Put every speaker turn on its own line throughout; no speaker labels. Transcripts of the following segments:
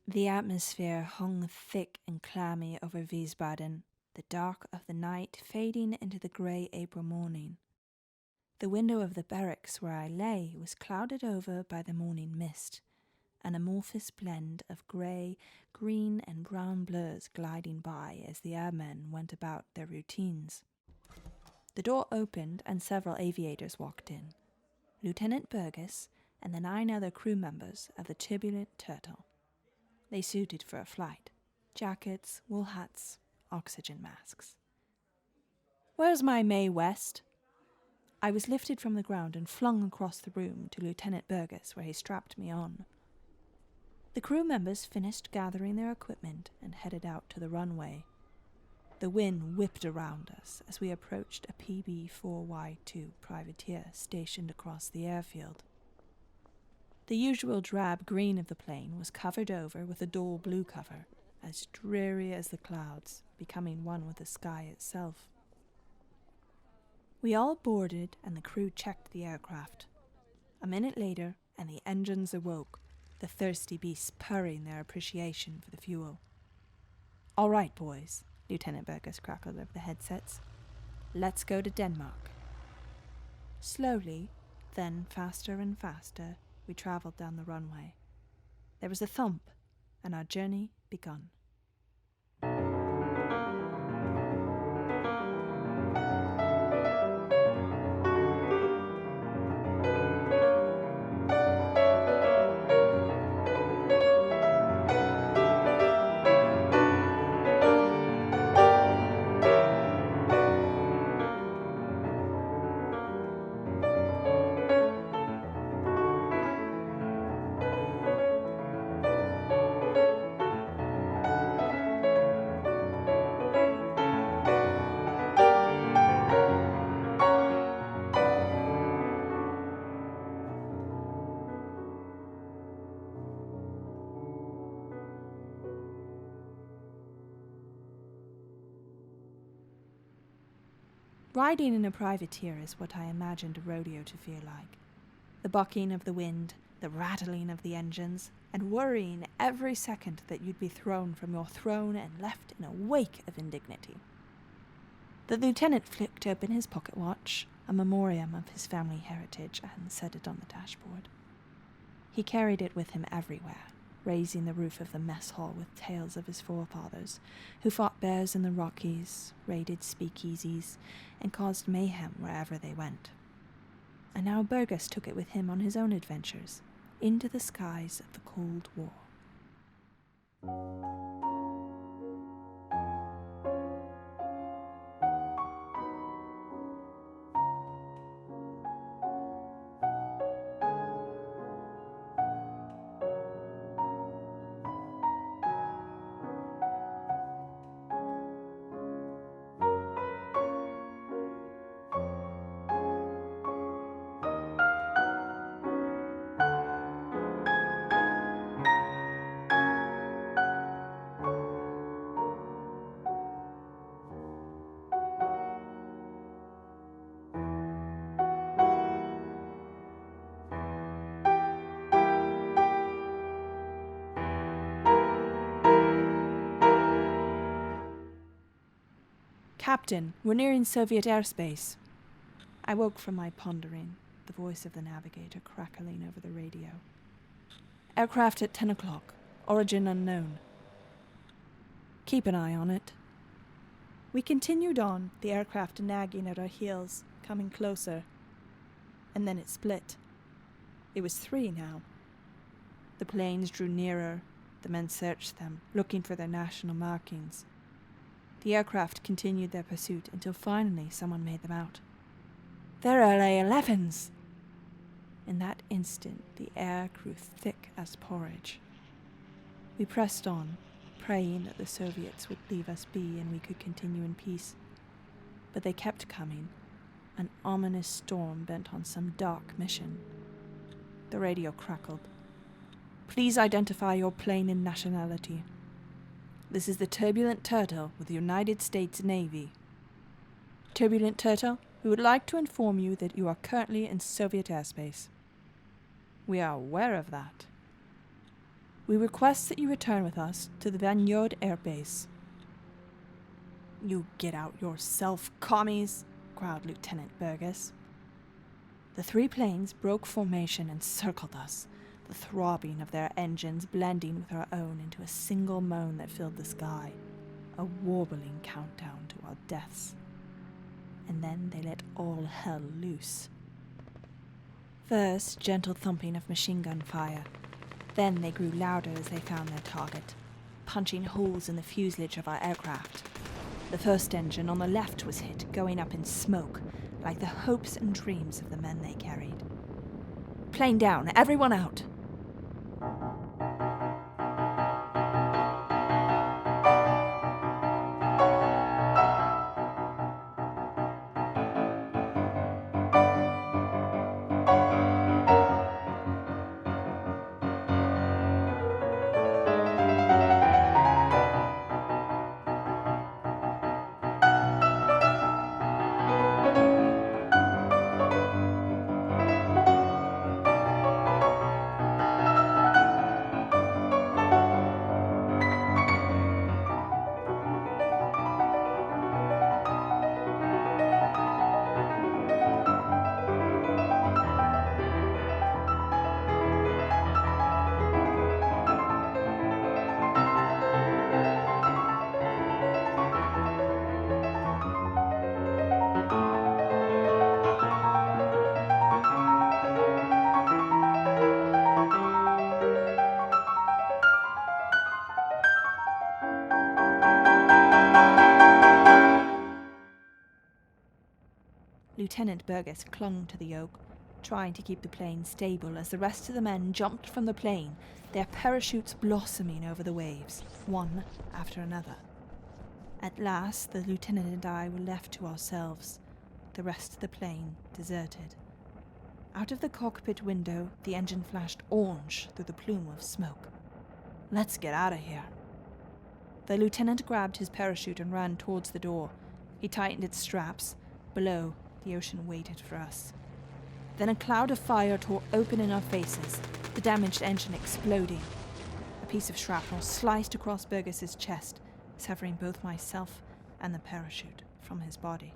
The atmosphere hung thick and clammy over Wiesbaden, the dark of the night fading into the grey April morning. The window of the barracks where I lay was clouded over by the morning mist, an amorphous blend of grey, green and brown blurs gliding by as the airmen went about their routines. The door opened and several aviators walked in, Lieutenant Burgess and the 9 other crew members of the Turbulent Turtle. They suited for a flight, jackets, wool hats, oxygen masks. "Where's my Mae West?" I was lifted from the ground and flung across the room to Lieutenant Burgess, where he strapped me on. The crew members finished gathering their equipment and headed out to the runway. The wind whipped around us as we approached a PB-4Y2 privateer stationed across the airfield. The usual drab green of the plane was covered over with a dull blue cover, as dreary as the clouds, becoming one with the sky itself. We all boarded and the crew checked the aircraft. A minute later, and the engines awoke, the thirsty beasts purring their appreciation for the fuel. "All right, boys," Lieutenant Burgess crackled over the headsets. "Let's go to Denmark." Slowly, then faster and faster, we travelled down the runway. There was a thump, and our journey begun. Riding in a privateer is what I imagined a rodeo to feel like. The bucking of the wind, the rattling of the engines, and worrying every second that you'd be thrown from your throne and left in a wake of indignity. The lieutenant flicked open his pocket watch, a memoriam of his family heritage, and set it on the dashboard. He carried it with him everywhere, raising the roof of the mess hall with tales of his forefathers, who fought bears in the Rockies, raided speakeasies, and caused mayhem wherever they went. And now Burgess took it with him on his own adventures, into the skies of the Cold War. "Captain, we're nearing Soviet airspace." I woke from my pondering, the voice of the navigator crackling over the radio. "Aircraft at 10 o'clock. Origin unknown." "Keep an eye on it." We continued on, the aircraft nagging at our heels, coming closer. And then it split. It was 3 now. The planes drew nearer. The men searched them, looking for their national markings. The aircraft continued their pursuit until finally someone made them out. "They're LA-11s!" In that instant, the air grew thick as porridge. We pressed on, praying that the Soviets would leave us be and we could continue in peace. But they kept coming, an ominous storm bent on some dark mission. The radio crackled. "Please identify your plane and nationality. This is the Turbulent Turtle with the United States Navy. Turbulent Turtle, we would like to inform you that you are currently in Soviet airspace." "We are aware of that." We request that you return with us to the Vineyard Air Base. You get out yourself, commies, growled Lieutenant Burgess. The 3 planes broke formation and circled us, the throbbing of their engines blending with our own into a single moan that filled the sky, a warbling countdown to our deaths. And then they let all hell loose. First, gentle thumping of machine gun fire. Then they grew louder as they found their target, punching holes in the fuselage of our aircraft. The first engine on the left was hit, going up in smoke, like the hopes and dreams of the men they carried. Plane down, everyone out! Lieutenant Burgess clung to the yoke, trying to keep the plane stable as the rest of the men jumped from the plane, their parachutes blossoming over the waves, one after another. At last, the lieutenant and I were left to ourselves, the rest of the plane deserted. Out of the cockpit window, the engine flashed orange through the plume of smoke. "Let's get out of here." The lieutenant grabbed his parachute and ran towards the door. He tightened its straps. Below, the ocean waited for us. Then a cloud of fire tore open in our faces, the damaged engine exploding. A piece of shrapnel sliced across Burgess's chest, severing both myself and the parachute from his body.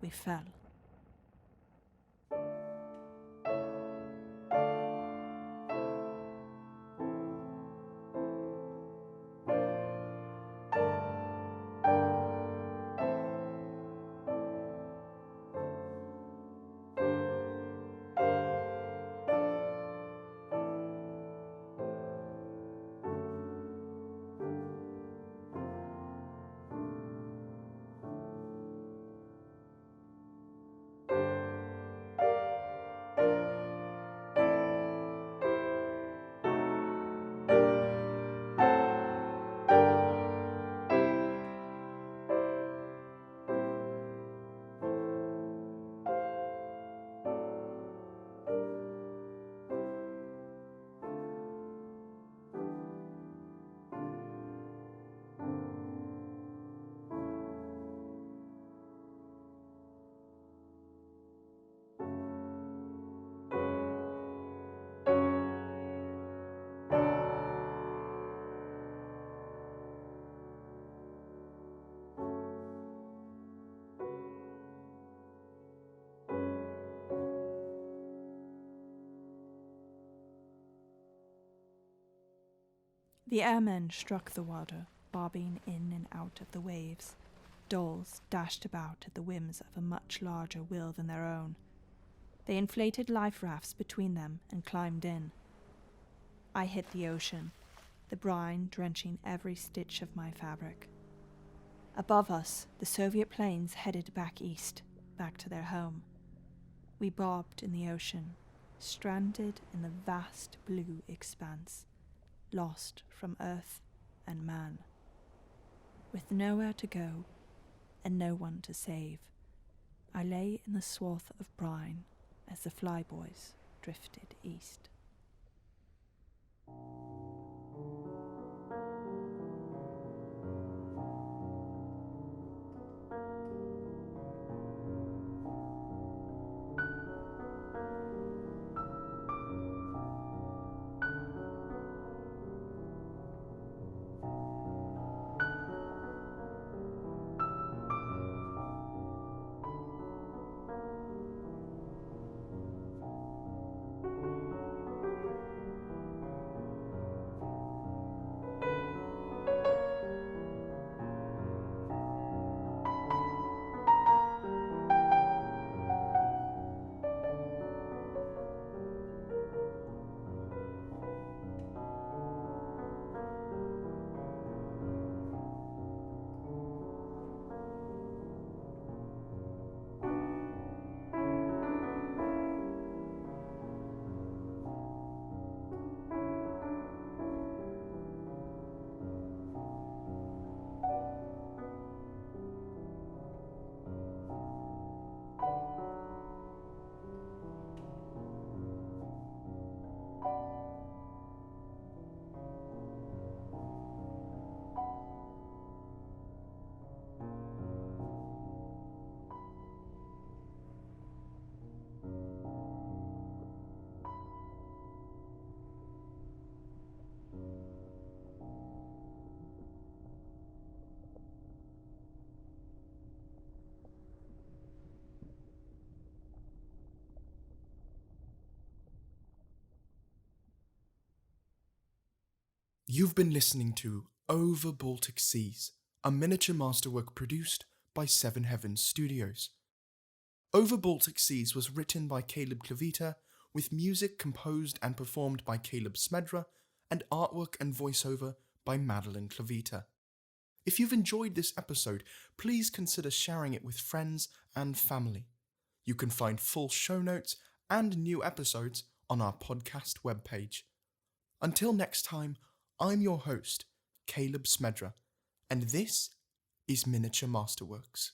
We fell. The airmen struck the water, bobbing in and out of the waves. Dolls dashed about at the whims of a much larger will than their own. They inflated life rafts between them and climbed in. I hit the ocean, the brine drenching every stitch of my fabric. Above us, the Soviet planes headed back east, back to their home. We bobbed in the ocean, stranded in the vast blue expanse, lost from earth and man, with nowhere to go and no one to save. I lay in the swath of brine as the flyboys drifted east.
You've been listening to Over Baltic Seas, a miniature masterwork produced by Seven Heavens Studios. Over Baltic Seas was written by Caleb Kleveter, with music composed and performed by Caleb Smedra, and artwork and voiceover by Madeline Kleveter. If you've enjoyed this episode, please consider sharing it with friends and family. You can find full show notes and new episodes on our podcast webpage. Until next time, I'm your host, Caleb Smedra, and this is Miniature Masterworks.